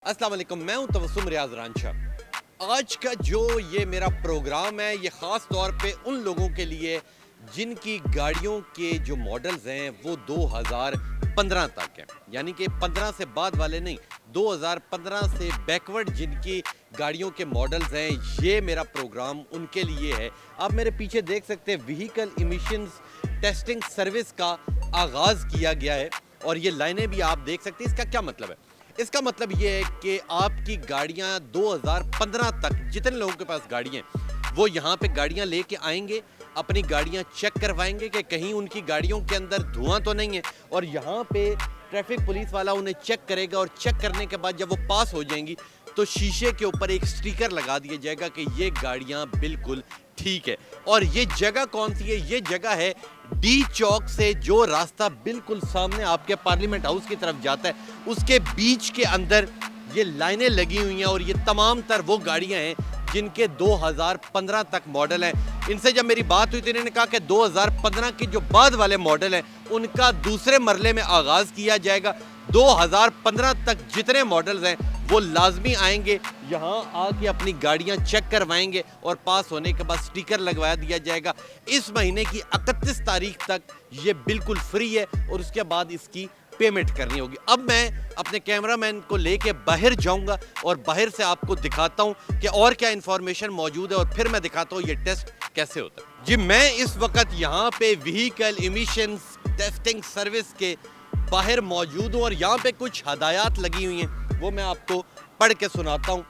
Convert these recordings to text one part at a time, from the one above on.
अस्सलाम वालेकुम, मैं हूं तबस्सुम रियाज रांझा। आज का जो ये मेरा प्रोग्राम है ये ख़ास तौर पे उन लोगों के लिए जिनकी गाड़ियों के जो मॉडल्स हैं वो 2015 तक हैं, यानी कि 15 से बाद वाले नहीं, 2015 से बैकवर्ड जिनकी गाड़ियों के मॉडल्स हैं, ये मेरा प्रोग्राम उनके लिए है। आप मेरे पीछे देख सकते हैं व्हीकल इमिशंस टेस्टिंग सर्विस का आगाज़ किया गया है और ये लाइनें भी आप देख सकते हैं। इसका क्या मतलब है? इसका मतलब ये है कि आपकी गाड़ियां 2015 तक जितने लोगों के पास गाड़ियां हैं वो यहाँ पे गाड़ियां लेके आएंगे, अपनी गाड़ियां चेक करवाएंगे कि कहीं उनकी गाड़ियों के अंदर धुआं तो नहीं है, और यहाँ पे ट्रैफिक पुलिस वाला उन्हें चेक करेगा और चेक करने के बाद जब वो पास हो जाएंगी तो शीशे के ऊपर एक स्टिकर लगा दिया जाएगा कि ये गाड़ियां बिल्कुल ठीक है। और ये जगह कौन सी है? ये जगह है डी चौक से जो रास्ता बिल्कुल सामने आपके पार्लियामेंट हाउस की तरफ जाता है, उसके बीच के अंदर ये लाइनें लगी हुई हैं और ये तमाम तर वो गाड़ियां हैं जिनके 2015 तक मॉडल हैं। इनसे जब मेरी बात हुई तो इन्होंने कहा कि 2015 के जो बाद वाले मॉडल हैं उनका दूसरे मरले में आगाज़ किया जाएगा। 2015 तक जितने मॉडल्स हैं वो लाजमी आएंगे, यहाँ आके अपनी गाड़ियाँ चेक करवाएंगे और पास होने के बाद स्टिकर लगवा दिया जाएगा। इस महीने की 31 तारीख तक ये बिल्कुल फ्री है और उसके बाद इसकी पेमेंट करनी होगी। अब मैं अपने कैमरामैन को लेके बाहर जाऊंगा और बाहर से आपको दिखाता हूं कि और क्या इंफॉर्मेशन मौजूद है और फिर मैं दिखाता हूं ये टेस्ट कैसे होता है। जी, मैं इस वक्त यहाँ पे व्हीकल इमिशंस टेस्टिंग सर्विस के बाहर मौजूद हूँ और यहाँ पे कुछ हदायत लगी हुई हैं, वो मैं आपको पढ़ के सुनाता हूँ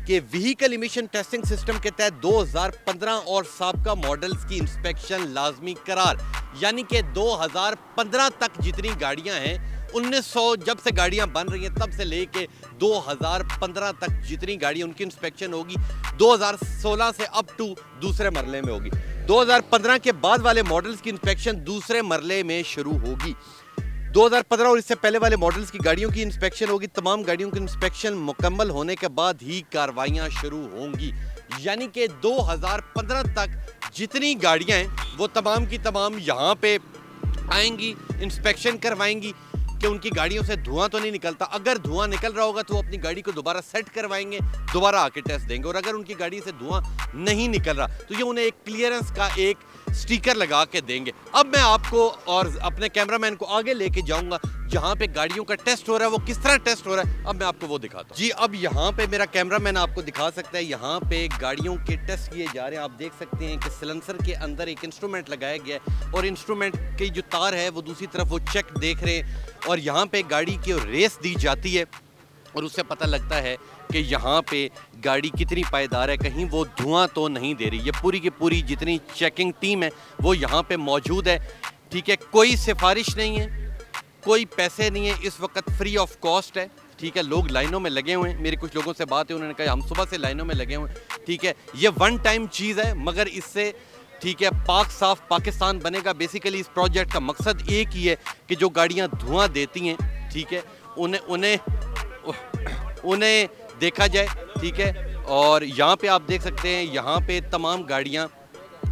कि व्हीकल इमिशन टेस्टिंग सिस्टम के तहत 2015 और साबका मॉडल्स की इंस्पेक्शन लाजमी करार, यानी कि 2015 तक जितनी गाड़ियां हैं, 1900 जब से गाड़ियां बन रही हैं तब से लेके 2015 तक जितनी गाड़ियां उनकी इंस्पेक्शन होगी 2016 से अप टू दूसरे मरले में होगी। 2015 के बाद वाले मॉडल्स की इंस्पेक्शन दूसरे मरले में शुरू होगी। 2015 और इससे पहले वाले मॉडल्स की गाड़ियों की इंस्पेक्शन होगी। तमाम गाड़ियों की इंस्पेक्शन मुकम्मल होने के बाद ही कार्रवाइयां शुरू होंगी, यानी कि 2015 तक जितनी गाड़ियां हैं वो तमाम की तमाम यहाँ पे आएंगी, इंस्पेक्शन करवाएंगी कि उनकी गाड़ियों से धुआं तो नहीं निकलता। अगर धुआं निकल रहा होगा तो वो अपनी गाड़ी को दोबारा सेट करवाएंगे, दोबारा आके टेस्ट देंगे, और अगर उनकी गाड़ी से धुआं नहीं निकल रहा तो ये उन्हें एक क्लियरेंस का एक स्टिकर लगा के देंगे। अब मैं आपको और अपने कैमरामैन को आगे लेके जाऊंगा जहां पे गाड़ियों का टेस्ट हो रहा है, वो किस तरह टेस्ट हो रहा है अब मैं आपको वो दिखाता हूँ। जी, अब यहाँ पे मेरा कैमरामैन आपको दिखा सकता है, यहाँ पे गाड़ियों के टेस्ट किए जा रहे हैं। आप देख सकते हैं कि सिलेंसर के अंदर एक इंस्ट्रूमेंट लगाया गया है और इंस्ट्रूमेंट की जो तार है वो दूसरी तरफ वो चेक देख रहे हैं, और यहाँ पे गाड़ी की रेस दी जाती है और उससे पता लगता है कि यहाँ पे गाड़ी कितनी पायदार है, कहीं वो धुआं तो नहीं दे रही। ये पूरी की पूरी जितनी चेकिंग टीम है वो यहाँ पे मौजूद है, ठीक है। कोई सिफारिश नहीं है, कोई पैसे नहीं है, इस वक्त फ्री ऑफ कॉस्ट है, ठीक है। लोग लाइनों में लगे हुए हैं, मेरी कुछ लोगों से बात है, उन्होंने कहा हम सुबह से लाइनों में लगे हुए हैं, ठीक है। ये वन टाइम चीज़ है मगर इससे, ठीक है, पाक साफ पाकिस्तान बनेगा। बेसिकली इस प्रोजेक्ट का मकसद एक ही है कि जो गाड़ियाँ धुआं देती हैं, ठीक है, उन्हें देखा जाए, ठीक है। और यहाँ पे आप देख सकते हैं यहाँ पे तमाम गाड़ियाँ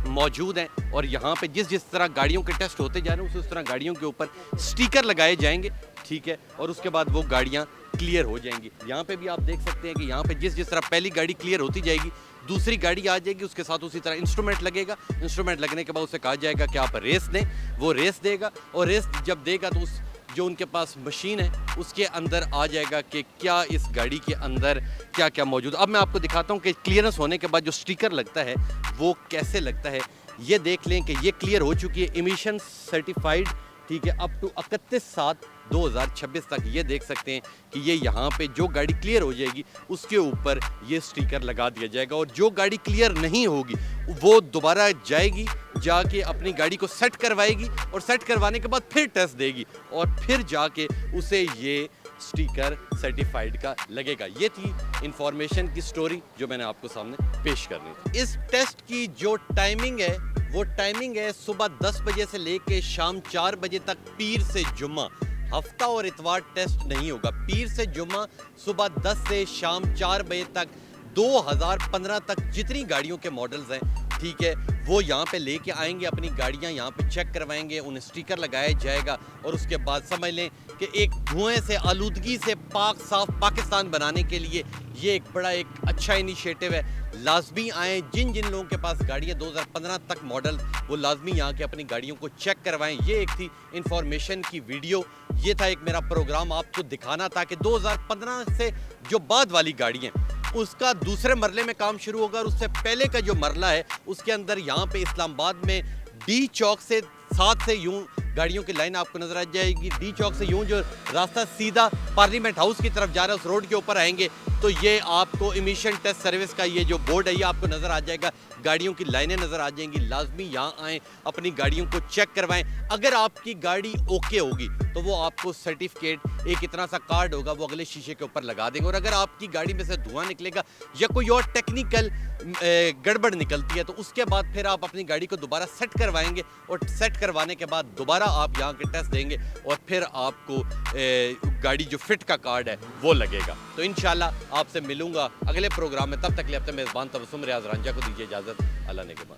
मौजूद हैं और यहाँ पे जिस तरह गाड़ियों के टेस्ट होते जा रहे हैं उस तरह गाड़ियों के ऊपर स्टिकर लगाए जाएंगे, ठीक है, और उसके बाद वो गाड़ियाँ क्लियर हो जाएंगी। यहाँ पे भी आप देख सकते हैं कि यहाँ पे जिस तरह पहली गाड़ी क्लियर होती जाएगी दूसरी गाड़ी आ जाएगी, उसके साथ उसी तरह इंस्ट्रूमेंट लगेगा। इंस्ट्रूमेंट लगने के बाद उसे कहा जाएगा कि आप रेस दें, वो रेस देगा और रेस जब देगा तो उस जो उनके पास मशीन है उसके अंदर आ जाएगा कि क्या इस गाड़ी के अंदर क्या क्या मौजूद। अब मैं आपको दिखाता हूँ कि क्लियरेंस होने के बाद जो स्टिकर लगता है वो कैसे लगता है। ये देख लें कि ये क्लियर हो चुकी है, इमिशन सर्टिफाइड, ठीक है, अप टू 31/7/2026 तक। ये देख सकते हैं कि ये यहाँ पे जो गाड़ी क्लियर हो जाएगी उसके ऊपर ये स्टिकर लगा दिया जाएगा, और जो गाड़ी क्लियर नहीं होगी वो दोबारा जाएगी, जाके अपनी गाड़ी को सेट करवाएगी और सेट करवाने के बाद फिर टेस्ट देगी और फिर जाके उसे ये स्टिकर सर्टिफाइड का लगेगा। ये थी इंफॉर्मेशन की स्टोरी जो मैंने आपको सामने पेश करनी थी। इस टेस्ट की जो टाइमिंग है वो टाइमिंग है सुबह 10 बजे से लेके शाम 4 बजे तक, पीर से जुम्मा। हफ्ता और इतवार टेस्ट नहीं होगा। पीर से जुम्मा सुबह 10 से शाम 4 बजे तक 2015 तक जितनी गाड़ियों के मॉडल्स हैं, ठीक है, وہ یہاں پہ لے کے آئیں گے، اپنی گاڑیاں یہاں پہ چیک کروائیں گے، انہیں سٹیکر لگایا جائے گا، اور اس کے بعد سمجھ لیں کہ ایک دھوئیں سے، آلودگی سے پاک صاف پاکستان بنانے کے لیے یہ ایک بڑا ایک اچھا انیشیٹو ہے۔ لازمی آئیں، جن لوگوں کے پاس گاڑیاں 2015 تک ماڈل، وہ لازمی یہاں کے اپنی گاڑیوں کو چیک کروائیں۔ یہ ایک تھی انفارمیشن کی ویڈیو، یہ تھا ایک میرا پروگرام آپ کو دکھانا تھا کہ 2015 سے جو بعد والی گاڑیاں، اس کا دوسرے مرلے میں کام شروع ہوگا، اور اس سے پہلے کا جو مرلہ ہے اس کے اندر یہاں پہ اسلام آباد میں ڈی چوک سے 7 سے یوں گاڑیوں کی لائن آپ کو نظر آ جائے گی، ڈی چوک سے یوں جو راستہ سیدھا پارلیمنٹ ہاؤس کی طرف جا رہا ہے، اس روڈ کے اوپر آئیں گے تو یہ آپ کو امیشن ٹیسٹ سروس کا یہ جو بورڈ ہے یہ آپ کو نظر آ جائے گا، گاڑیوں کی لائنیں نظر آ جائیں گی۔ لازمی یہاں آئیں، اپنی گاڑیوں کو چیک کروائیں۔ اگر آپ کی گاڑی اوکے ہوگی تو وہ آپ کو سرٹیفکیٹ، ایک اتنا سا کارڈ ہوگا، وہ اگلے شیشے کے اوپر لگا دیں گے، اور اگر آپ کی گاڑی میں سے دھواں نکلے گا یا کوئی اور ٹیکنیکل گڑبڑ نکلتی ہے تو اس کے بعد پھر آپ اپنی گاڑی کو دوبارہ سیٹ کروائیں گے، اور سیٹ کروانے کے بعد دوبارہ آپ یہاں کے ٹیسٹ دیں گے، اور پھر آپ کو گاڑی جو فٹ کا کارڈ ہے وہ لگے گا۔ تو انشاءاللہ آپ سے ملوں گا اگلے پروگرام میں، تب تک لیے اپنے میزبان تبسم ریاض رانجھا کو دیجیے اجازت۔ اللہ نے کے بعد